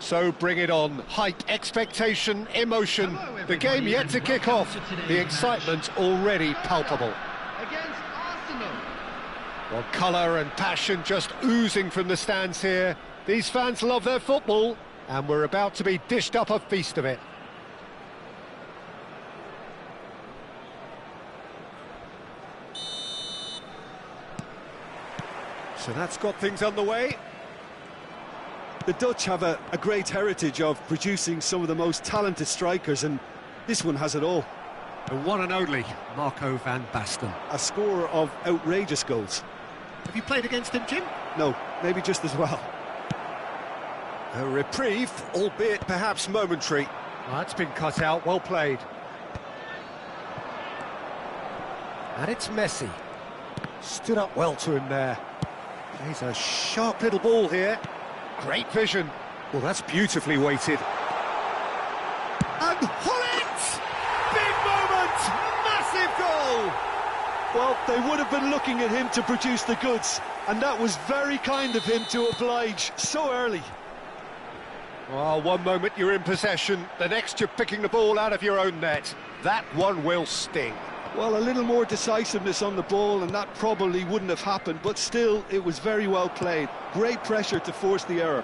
So bring it on. Hype, expectation, emotion. The game yet to kick off. The excitement already palpable. Against Arsenal. Well, colour and passion just oozing from the stands here. These fans love their football, and we're about to be dished up a feast of it. So that's got things underway. The Dutch have a great heritage of producing some of the most talented strikers, and this one has it all. The one and only Marco van Basten. A scorer of outrageous goals. Have you played against him, Jim? No, maybe just as well. A reprieve, albeit perhaps momentary. Well, that's been cut out, well played. And it's Messi. Stood up well to him there. Plays a sharp little ball here. Great vision. Well, that's beautifully weighted. And Hullet! Big moment! Massive goal! Well, they would have been looking at him to produce the goods, and that was very kind of him to oblige so early. Well, one moment you're in possession, the next you're picking the ball out of your own net. That one will sting. Well, a little more decisiveness on the ball, and that probably wouldn't have happened, but still, it was very well played. Great pressure to force the error.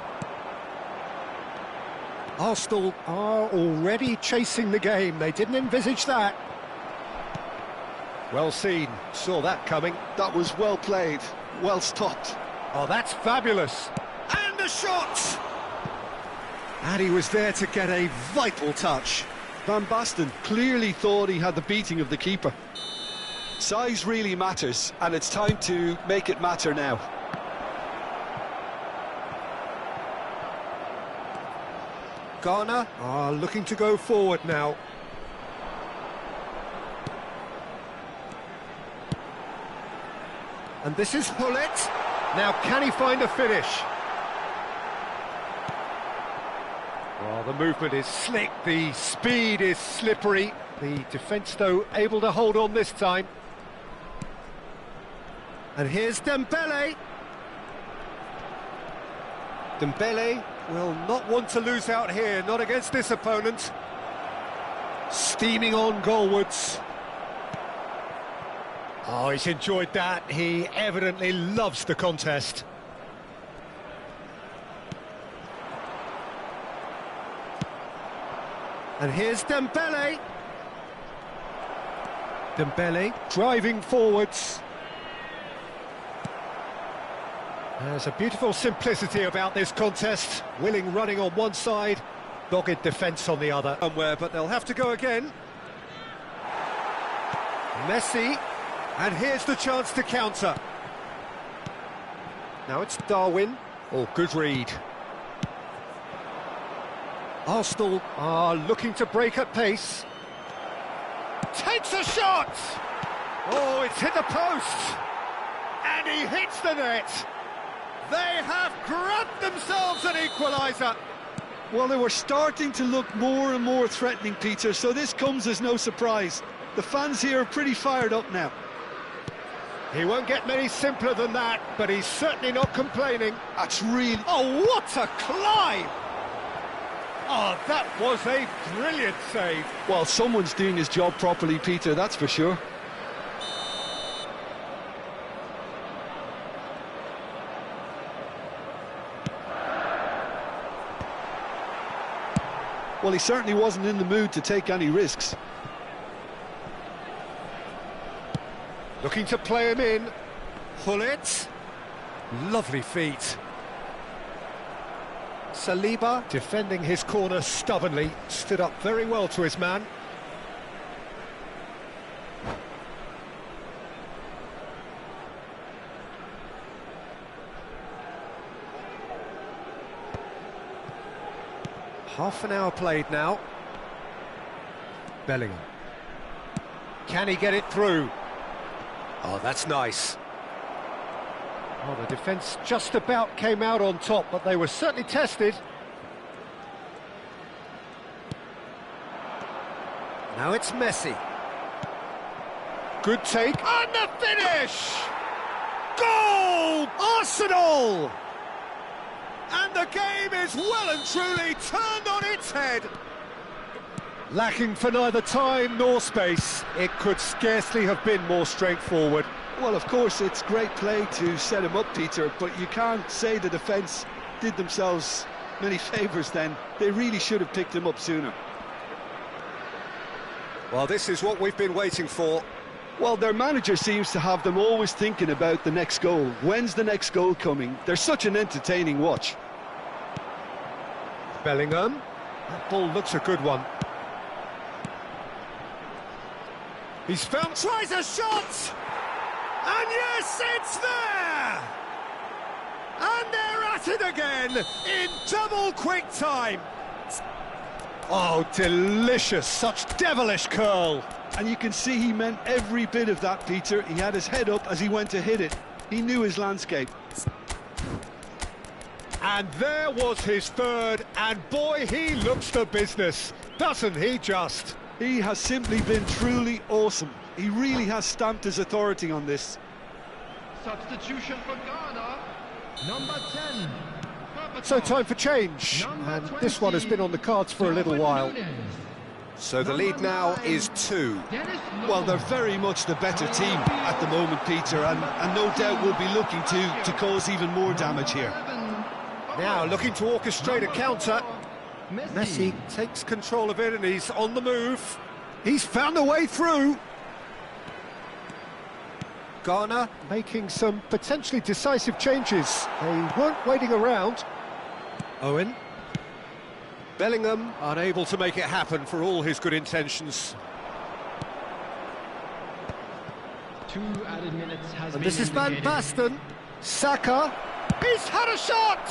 Arsenal are already chasing the game. They didn't envisage that. Well seen. Saw that coming. That was well played. Well stopped. Oh, that's fabulous. And a shot! And he was there to get a vital touch. Van Basten clearly thought he had the beating of the keeper. Size really matters, and it's time to make it matter now. Ghana are looking to go forward now. And this is Hullet. Now, can he find a finish? Well, the movement is slick, the speed is slippery. The defence, though, able to hold on this time. And here's Dembele. Dembele will not want to lose out here, not against this opponent. Steaming on goalwards. Oh, he's enjoyed that. He evidently loves the contest. And here's Dembele. Dembele driving forwards. There's a beautiful simplicity about this contest. Willing running on one side, dogged defence on the other. Somewhere, but they'll have to go again. Messi. And here's the chance to counter. Now it's Darwin. Oh, good read. Arsenal are looking to break at pace. Takes a shot! Oh, it's hit the post! And he hits the net! They have grabbed themselves an equaliser! Well, they were starting to look more and more threatening, Peter, so this comes as no surprise. The fans here are pretty fired up now. He won't get many simpler than that, but he's certainly not complaining. That's really... Oh, what a climb! Oh, that was a brilliant save. Well, someone's doing his job properly, Peter, that's for sure. Well, he certainly wasn't in the mood to take any risks. Looking to play him in. Hullet. Lovely feet. Saliba, defending his corner stubbornly, stood up very well to his man. Half an hour played now. Bellingham. Can he get it through? Oh, that's nice. Oh, the defence just about came out on top, but they were certainly tested. Now it's Messi. Good take. And the finish! Goal! Arsenal! And the game is well and truly turned on its head. Lacking for neither time nor space, it could scarcely have been more straightforward. Well, of course, it's great play to set him up, Peter, but you can't say the defence did themselves many favours then. They really should have picked him up sooner. Well, this is what we've been waiting for. Well, their manager seems to have them always thinking about the next goal. When's the next goal coming? They're such an entertaining watch. Bellingham. That ball looks a good one. He's found... Tries a shot! And yes, it's there! And they're at it again, in double quick time. Oh, delicious, such devilish curl. And you can see he meant every bit of that, Peter. He had his head up as he went to hit it. He knew his landscape. And there was his third, and boy, he looks the business, doesn't he just? He has simply been truly awesome. He really has stamped his authority on this. Substitution for Ghana. Number 10. So time for change, and this one has been on the cards for a little while. So the lead now is 2. Well, they're very much the better team at the moment, Peter, and no doubt will be looking to cause even more damage here. Now looking to orchestrate a counter. Messi takes control of it and he's on the move. He's found a way through. Ghana making some potentially decisive changes. They weren't waiting around. Owen. Bellingham unable to make it happen for all his good intentions. 2 added minutes has And been this is Van indicated. Basten. Saka. He's had a shot!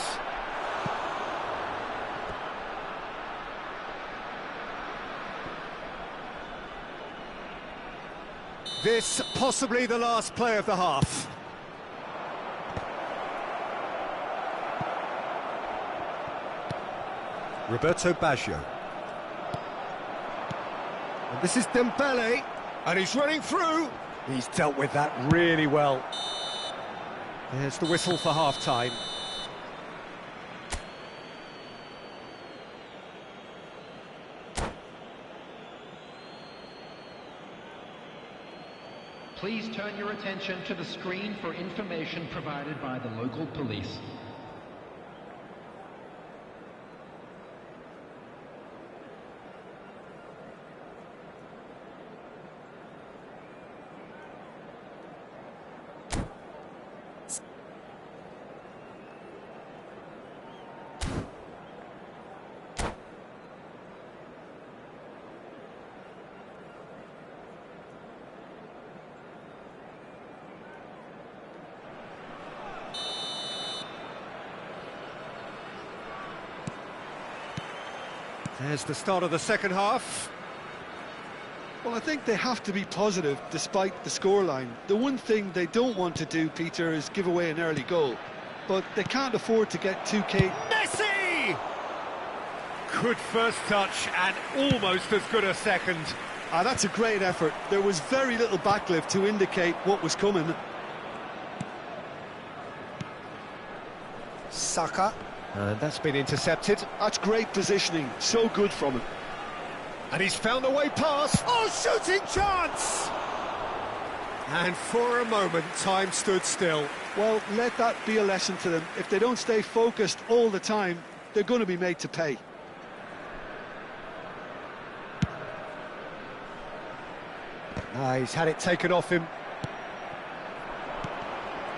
This possibly the last play of the half. Roberto Baggio. And this is Dembele, and he's running through. He's dealt with that really well. There's the whistle for half-time. Please turn your attention to the screen for information provided by the local police. There's the start of the second half. Well, I think they have to be positive despite the scoreline. The one thing they don't want to do, Peter, is give away an early goal. But they can't afford to get 2K. Messi! Good first touch and almost as good a second. That's a great effort. There was very little backlift to indicate what was coming. Saka. And that's been intercepted. That's great positioning. So good from him. And he's found a way past. Oh, shooting chance! And for a moment, time stood still. Well, let that be a lesson to them. If they don't stay focused all the time, they're going to be made to pay. He's had it taken off him.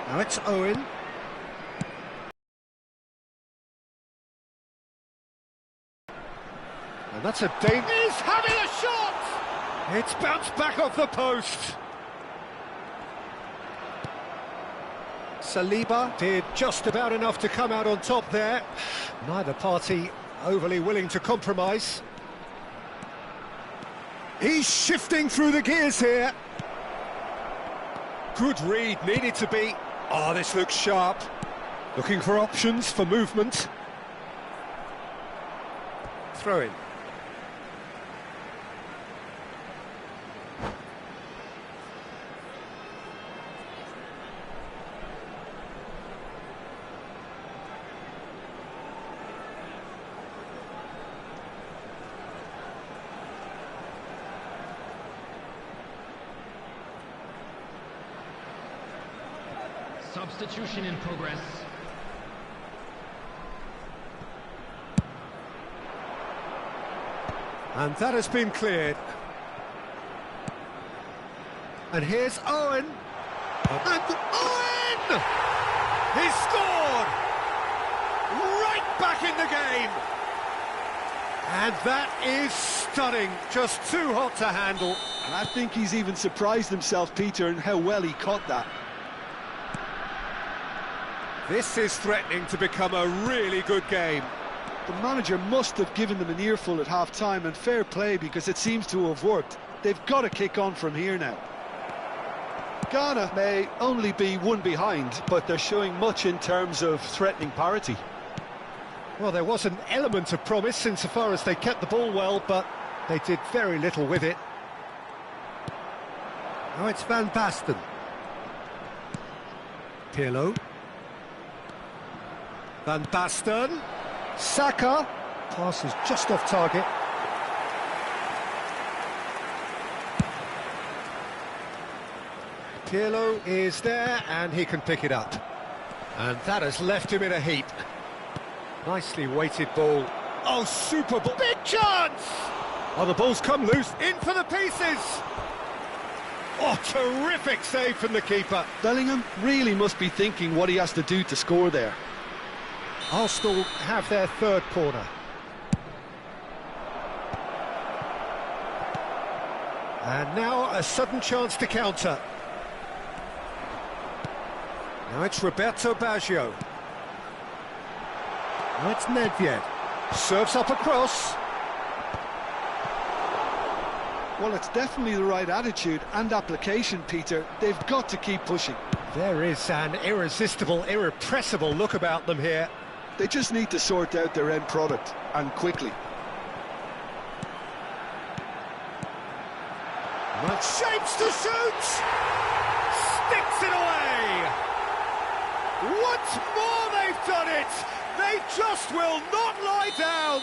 Now it's Owen. And that's a danger. He's having a shot! It's bounced back off the post. Saliba did just about enough to come out on top there. Neither party overly willing to compromise. He's shifting through the gears here. Good read, needed to be. Oh, this looks sharp. Looking for options for movement. Throw in. Substitution in progress. And that has been cleared. And here's Owen. And Owen! He's scored! Right back in the game! And that is stunning. Just too hot to handle. And I think he's even surprised himself, Peter, in how well he caught that. This is threatening to become a really good game. The manager must have given them an earful at half-time, and fair play, because it seems to have worked. They've got to kick on from here now. Ghana may only be one behind, but they're showing much in terms of threatening parity. Well, there was an element of promise insofar as they kept the ball well, but they did very little with it. Now it's Van Basten. Pirlo. Van Basten. Saka. Pass is just off target. Pirlo is there, and he can pick it up. And that has left him in a heap. Nicely weighted ball. Oh, super ball. Big chance! Oh, the ball's come loose. In for the pieces! Oh, terrific save from the keeper. Bellingham really must be thinking what he has to do to score there. Arsenal have their third corner. And now a sudden chance to counter. Now it's Roberto Baggio. Now it's Nedved. Serves up across. Well, it's definitely the right attitude and application, Peter. They've got to keep pushing. There is an irresistible, irrepressible look about them here. They just need to sort out their end product, and quickly. Well, shapes to shoot! Sticks it away! Once more they've done it! They just will not lie down!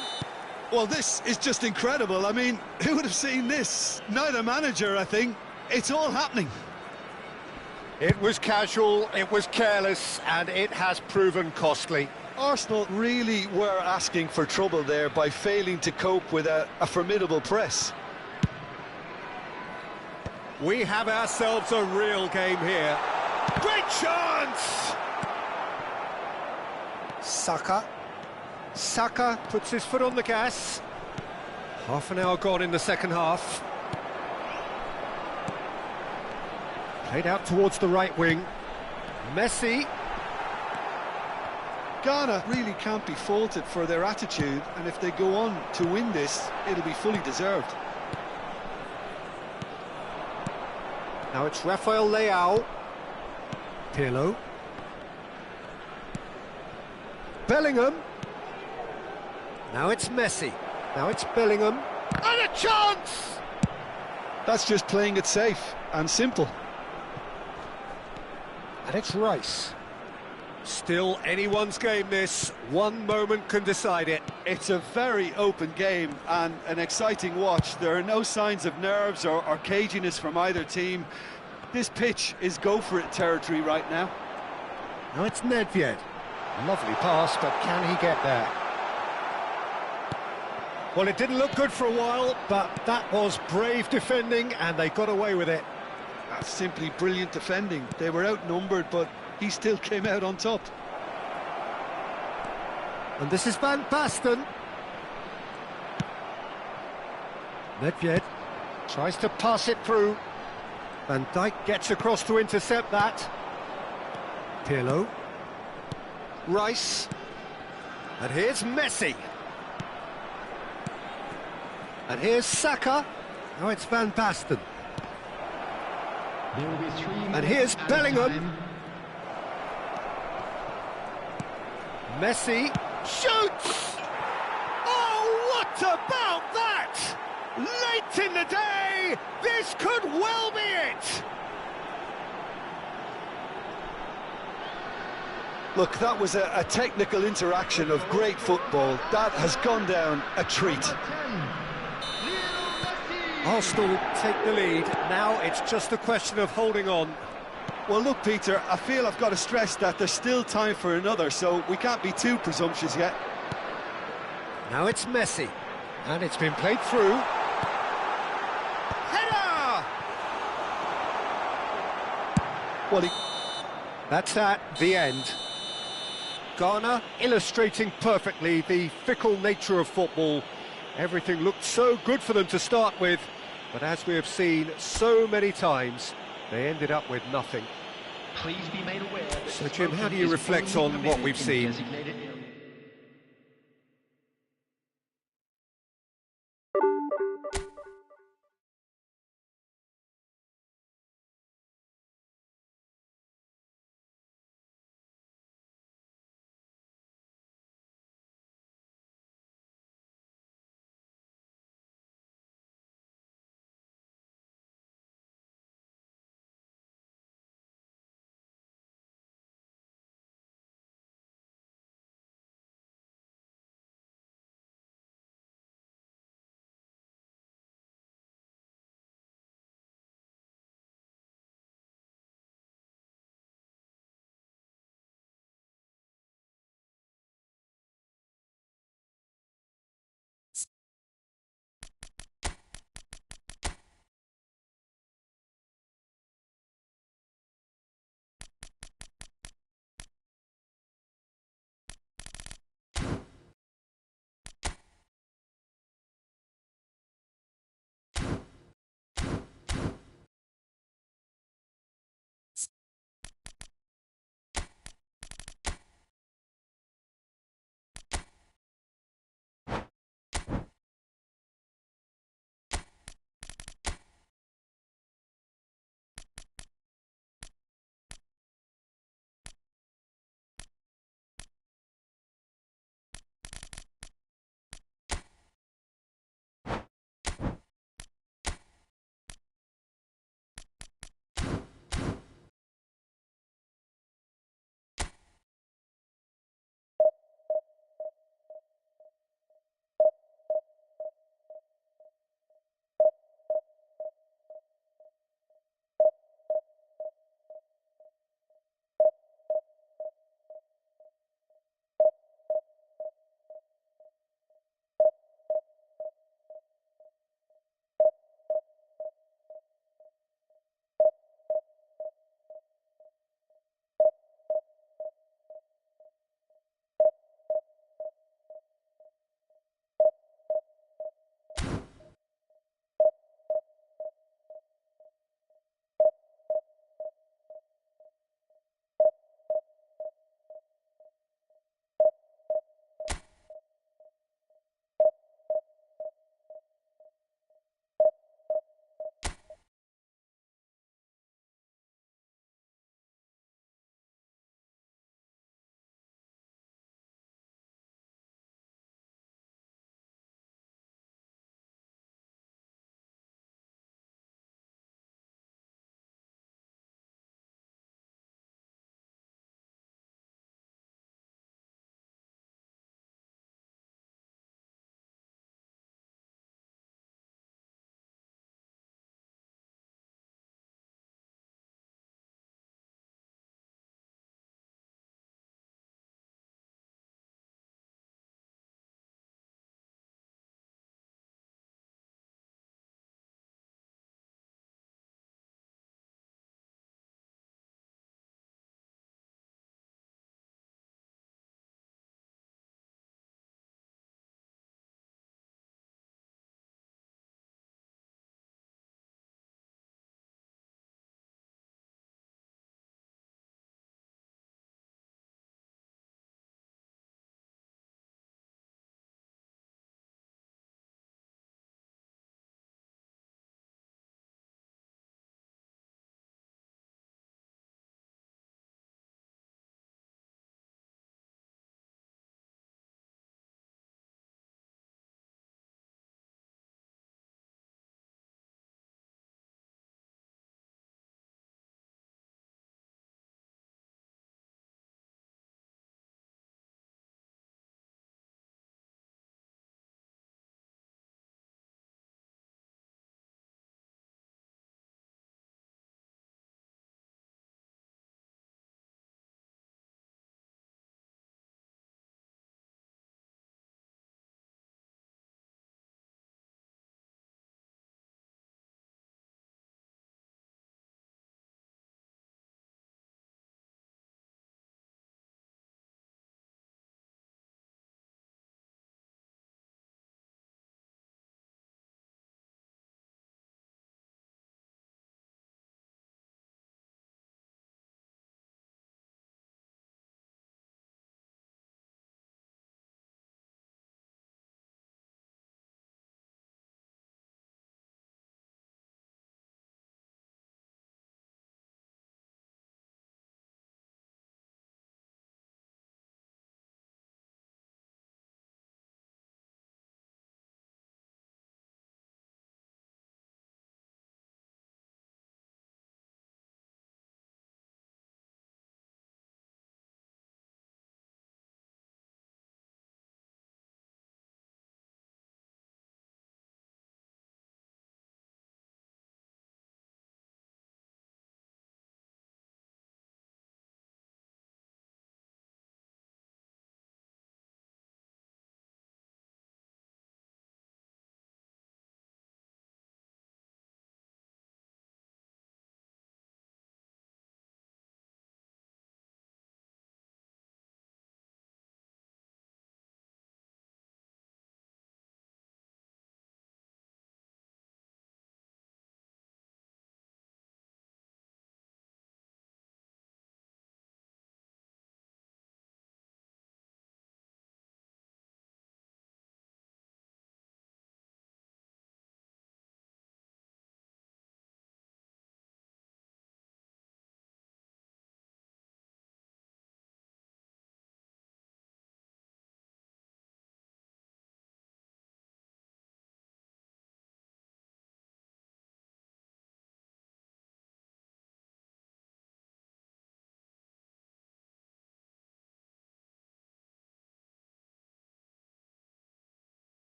Well, this is just incredible. I mean, who would have seen this? Neither manager, I think. It's all happening. It was casual, it was careless, and it has proven costly. Arsenal really were asking for trouble there by failing to cope with a formidable press. We have ourselves a real game here. Great chance! Saka. Saka puts his foot on the gas. Half an hour gone in the second half. Played out towards the right wing. Messi. Ghana really can't be faulted for their attitude, and if they go on to win this, it'll be fully deserved. Now it's Rafael Leao. Pirlo. Bellingham. Now it's Messi. Now it's Bellingham. And a chance! That's just playing it safe and simple. And it's Rice. Still anyone's game this. One moment can decide it. It's a very open game and an exciting watch. There are no signs of nerves or caginess from either team. This pitch is go-for-it territory right now. Now it's Nedved. Lovely pass, but can he get there? Well, it didn't look good for a while, but that was brave defending, and they got away with it. That's simply brilliant defending. They were outnumbered, but he still came out on top. And this is Van Basten. Nedved tries to pass it through. Van Dijk gets across to intercept that. Pirlo. Rice. And here's Messi. And here's Saka. Now it's Van Basten. There will be 3 minutes And here's added Bellingham. time. Messi shoots! Oh, what about that? Late in the day, this could well be it! Look, that was a technical interaction of great football. That has gone down a treat. Arsenal take the lead. Now it's just a question of holding on. Well, look, Peter, I feel I've got to stress that there's still time for another, so we can't be too presumptuous yet. Now it's Messi, and it's been played through. Header! Well, That's at the end. Ghana illustrating perfectly the fickle nature of football. Everything looked so good for them to start with, but as we have seen so many times, they ended up with nothing. Please be made aware that So, Jim, how do you reflect on what we've seen?